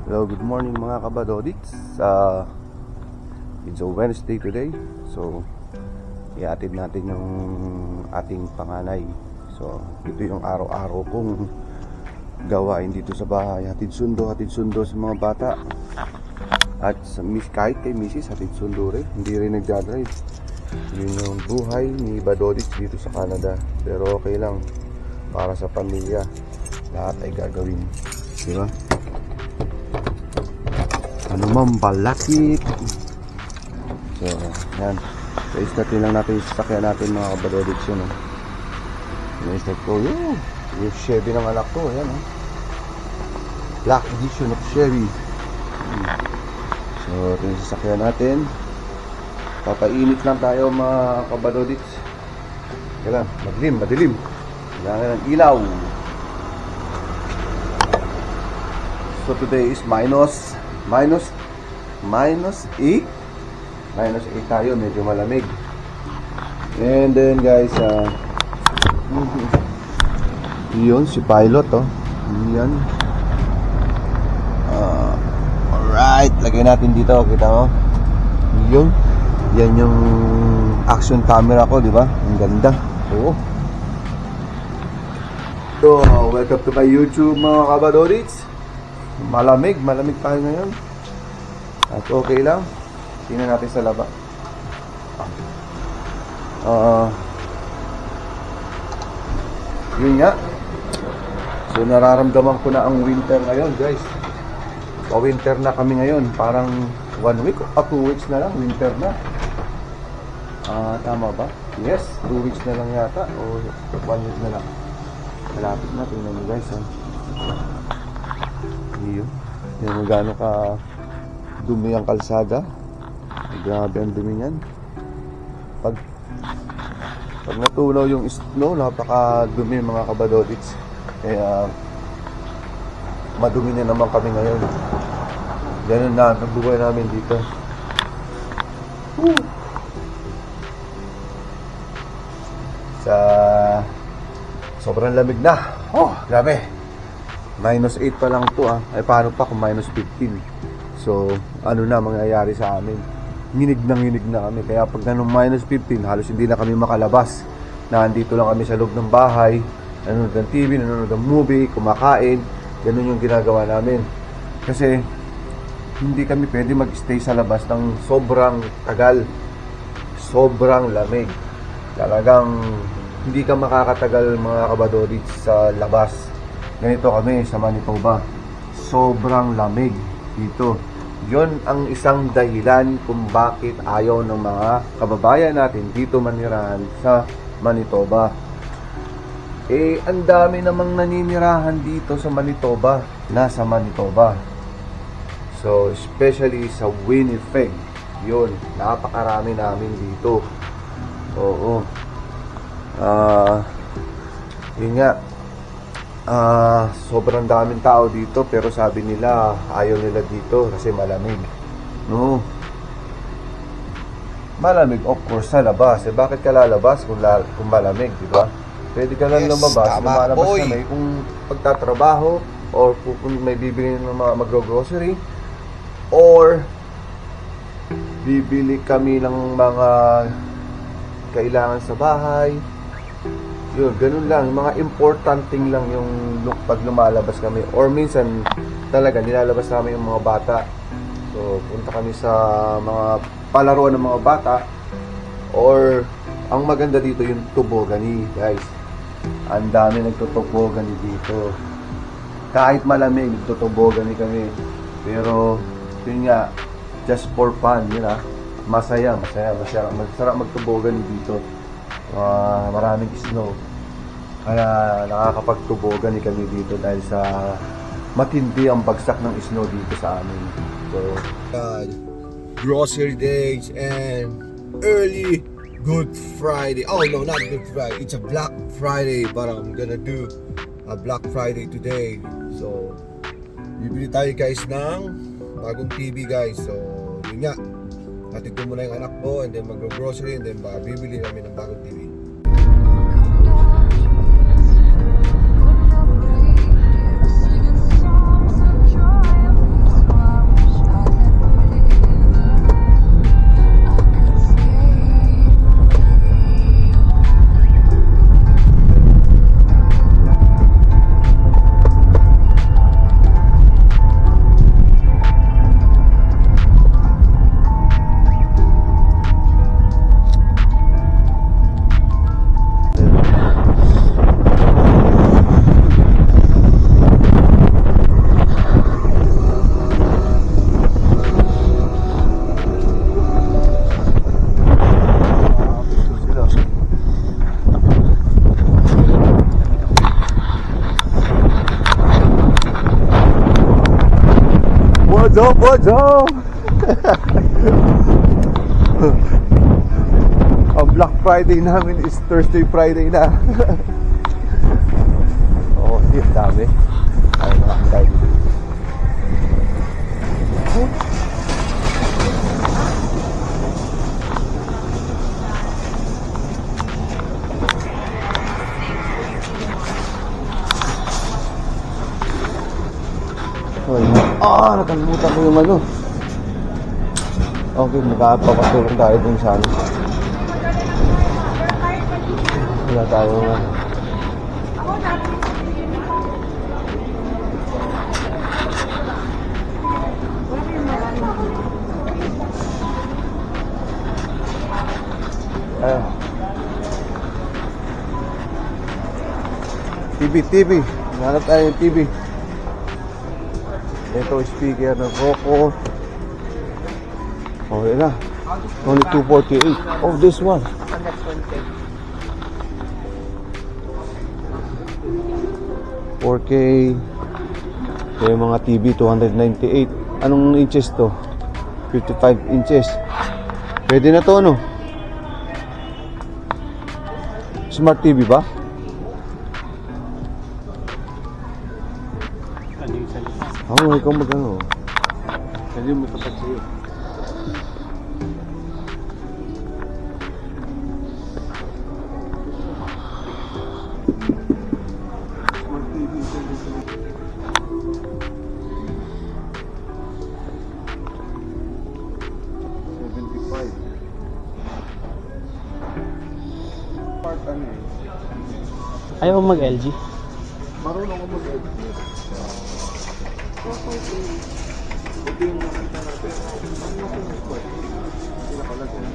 Hello, good morning mga kabadodits. It's a Wednesday today. So, iatid natin yung ating panganay. So, ito yung araw-araw kong gawain dito sa bahay. Hatid sundo sa mga bata. At kahit kay Mrs. hatid sundo rin. Hindi rin nagdadrive. Yun yung buhay ni Badodits dito sa Canada. Pero okay lang. Para sa pamilya, lahat ay gagawin. Diba? Ano man balakit. So, yan. So, startin lang natin yung sasakyan natin mga kabadodits yun. I-start ko. Yung Chevy ng anak ko. Yan. Black edition of Chevy. So, ito yung sasakyan natin. Papainit lang tayo mga kabadodits. Kailan, madilim. Kailangan ng ilaw. So, today is minus 8 tayo, medyo malamig. And then guys, yun si pilot yan. Alright, lagay natin dito, kita mo yun, yan yung action camera ko, di ba? Ang ganda. So, welcome to my YouTube mga kabadodits. Malamig tayo ngayon. At okay lang. Tingnan natin sa laba. Yun nga. So nararamdaman ko na ang winter ngayon, guys. Pa-winter na kami ngayon. Parang 1 week o 2 weeks na lang, winter na. Tama ba? Yes, 2 weeks na lang yata. O 1 week na lang. Malapit na. Tingnan nyo guys. Yung gano'n ka dumi ang kalsada. Grabe ang dumi niyan. Pag natunaw yung snow, napakadumi mga kabadodits. Kaya madumi na naman kami ngayon. Ganun na ang buhay namin dito. Sa sobrang lamig na. Grabe. Minus 8 pa lang to Ay paano pa kung minus 15? So ano na mangyayari sa amin? Nginig na kami. Kaya pag ganun minus 15, halos hindi na kami makalabas. Nandito lang kami sa loob ng bahay, nanonood ng TV, nanonood ng movie, kumakain. Ganun yung ginagawa namin. Kasi hindi kami pwede mag-stay sa labas ng sobrang tagal. Sobrang lamig. Talagang hindi ka makakatagal mga kabadodits sa labas. Ganito kami sa Manitoba. Sobrang lamig dito. Yon ang isang dahilan kung bakit ayaw ng mga kababayan natin dito manirahan sa Manitoba. Ang dami namang naninirahan dito sa Manitoba. Nasa Manitoba. So, especially sa Winnipeg. Yun, napakarami namin dito. Oo. Yun nga. Sobrang daming tao dito, pero sabi nila ayaw nila dito kasi malamig. No, malamig of course sa labas. Bakit ka lalabas kung malamig, di ba? Pwede ka lang lumabas, lumalabas ka may kung pagtatrabaho or kung may bibili ng mga magro-grocery or bibili kami ng mga kailangan sa bahay. Yun, ganun lang, mga important thing lang yung pag lumalabas kami. Or minsan talaga nilalabas namin yung mga bata. So punta kami sa mga palaruan ng mga bata. Or ang maganda dito yung tobogani, guys. Ang dami nagtotobogani dito. Kahit malamig, nagtotobogani kami. Pero yun nga, just for fun, yun masaya. Masarap magtobogani dito. Maraming snow. Kaya nakakapagtubogan kami dito dahil sa matindi ang bagsak ng snow dito sa amin. So, grocery days and early Good Friday. Oh no, not Good Friday. It's a Black Friday, but I'm gonna do a Black Friday today. So, bibili tayo guys ng bagong TV guys. So, yun nga. Hatid ko muna yung anak ko and then mag-grocery and then bibili namin ng bagong TV. What's up? What's up? Ang Black Friday namin is Thursday, Friday na. Oh, yun, dami. Ay, maraming tayo dito. Nakalimutan ko yung ano. Okay, magpapatulong tayo dun sa ano. Wala tayo nga. TV. Hanap tayo yung TV. Ito speaker ng Roku. Okay na. Only 248. Oh, this one. Next one, 4K. Ito yung mga TV, 298. Anong inches to? 55 inches. Pwede na to, no? Smart TV ba? Oo, ikaw mag-ano. Hindi mo tapat sa'yo. Smart TV, 75. Part ano eh? Ayaw mo mag-LG? Marunong ako mag-LG. Ito yung nakita natin. Ano ko yung smart? Sila kalag yan.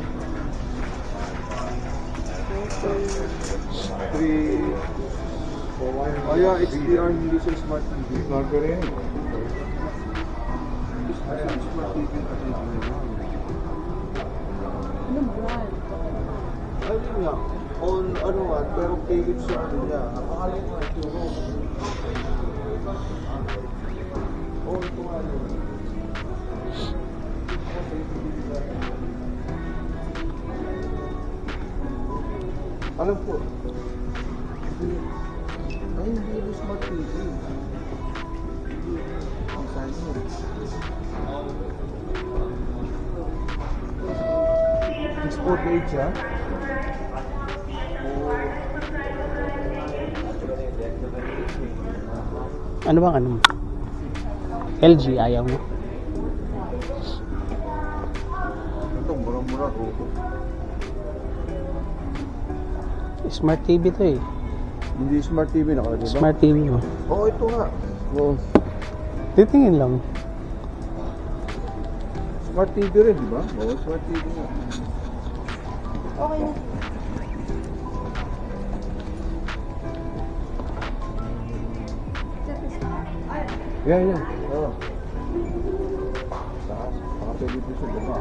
3. Oh yeah, it's XDR, hindi siya smart TV. Smart ka rin. Smart TV na TV naman. Anong brand? Ayun nga. On ano nga, pero kalit siya ano niya. Napakalit nga ito. Oh, ito nga yun. Alam po. Ay, hindi ito smart TV. Ang size mo. Export age siya. Ano bang ano? LG, ayaw mo? Ito, mura-mura ko. Smart TV to eh. Hindi smart TV na diba? Smart TV mo. Oo, ito nga. Oo. Titingin lang. Smart TV rin, di ba? Oo, smart TV nga. Okay na. Yeah. Oo. Saka television, di ba?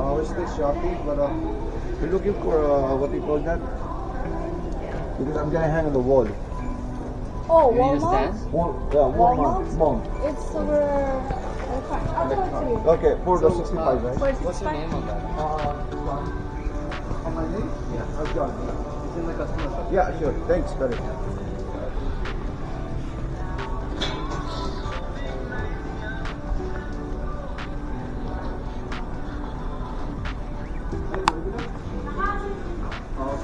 We're still shopping, but we're looking for what do you call that? Because I'm gonna hang on the wall. Oh, Walmart? Walmart. Mom. It's over. I'll tell it to you. Okay, for the 65, right? What's your name on that? John. On my name? Yeah. John. It's in the customer service. Yeah, sure. Thanks, very much. Oh,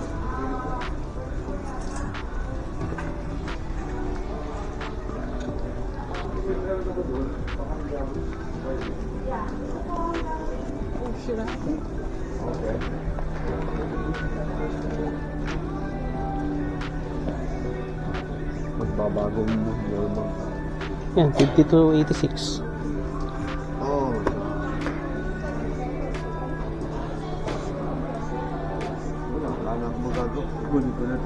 should I? Okay. Magbabago mo normal. Yan, 5286. Oh. Wala na akong magagawa. Kunin ko na ito.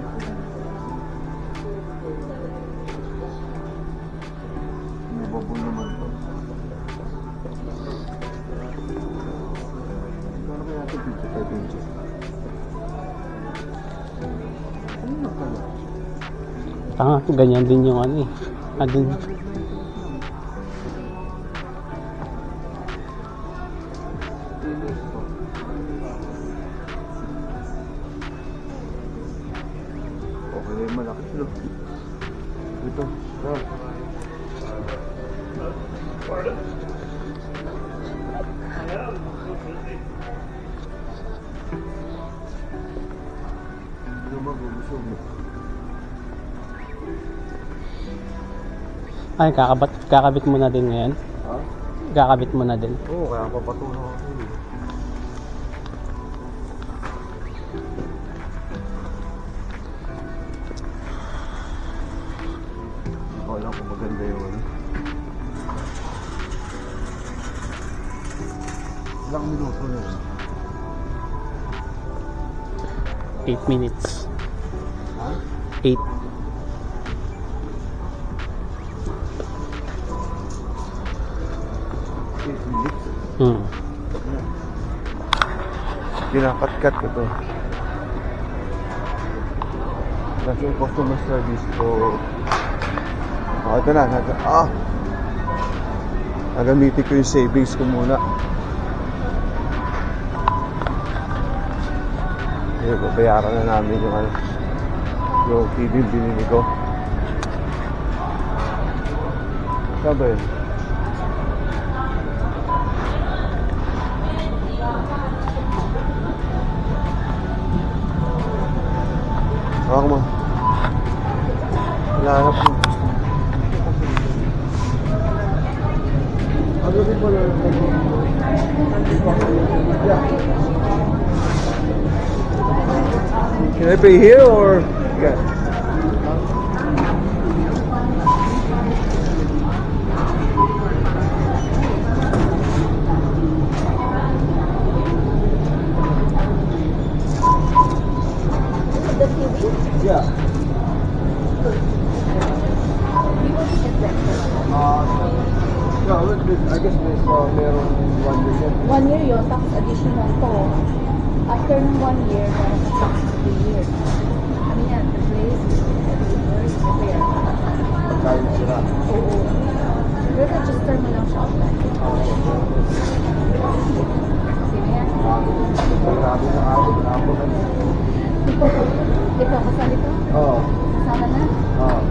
Drivable naman to. Ano kaya ito? 55 inches. Ano na kaya? Tanga, ganyan din yung ano eh. Adun. Okay na yung malaki sila. Ito. Ah. Ano mag-umusog mo? Ay, kakabit mo na din ngayon. Ha? Kakabit mo na din. Oo, kaya papatunaw ako eh. Hindi ko alam kung maganda yung ano. Ilang minuto na yun? 8 minutes. Ha? 8. 8 minutes? Hmm. Pinakat-cut ko to. That's yung customer service ko. Ito na. Nagamitin ko yung savings ko muna. Babayaran na namin yung ano, yung TV binili ko. Saan ba yun? Hawak mo. Hinahanap mo. Ano din mo na? Can I pay here or? Yeah. The TV? Yeah. No, I guess there's meron 1 million. 1 year yun, tapos additional to. After ng 1 year, meron ka tax 3 years. Ano yan? Replace, replace, repair. Pagkain sila. Oo. Pero register mo lang siya online. Sino yan? Marami na ako. Ito, kasali to? Oo. Kasama na? Oo.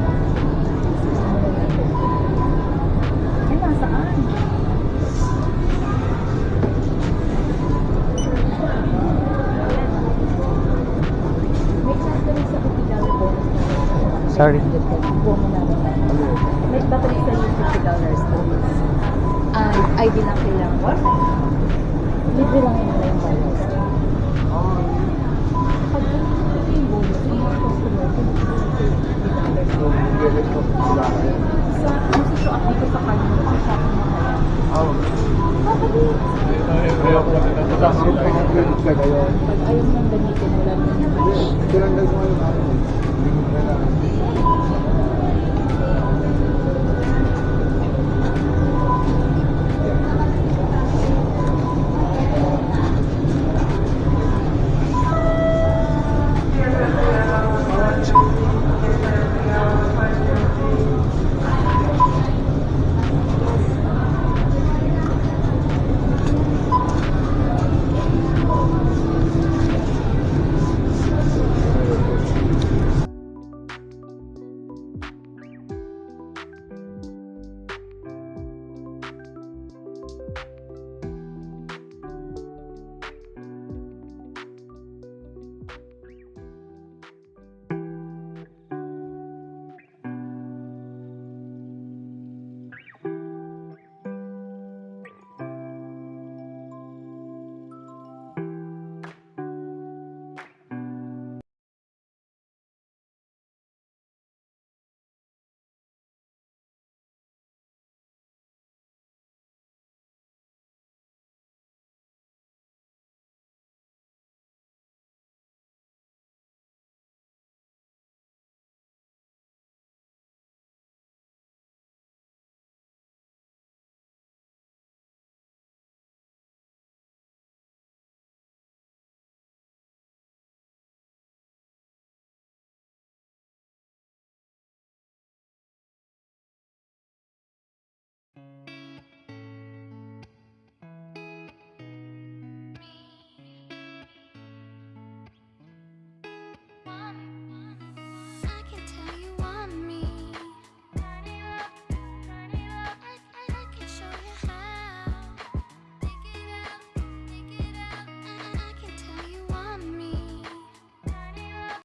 Ay, nasaan? May chance ka rin sa $50 bonus na. Sorry. Buo mo na naman. May babalik sa yung $50 bonus. ID lang kailangan. Libre lang yun yung bonus. Pag yung bonus, yung mga customer, sa musisyo at dito sa kanya, sa shopping mo kaya. Babalik. Pag ayaw mong gamitin mo lang yun. Tinanggal mo yung ano. Hindi ko na lang.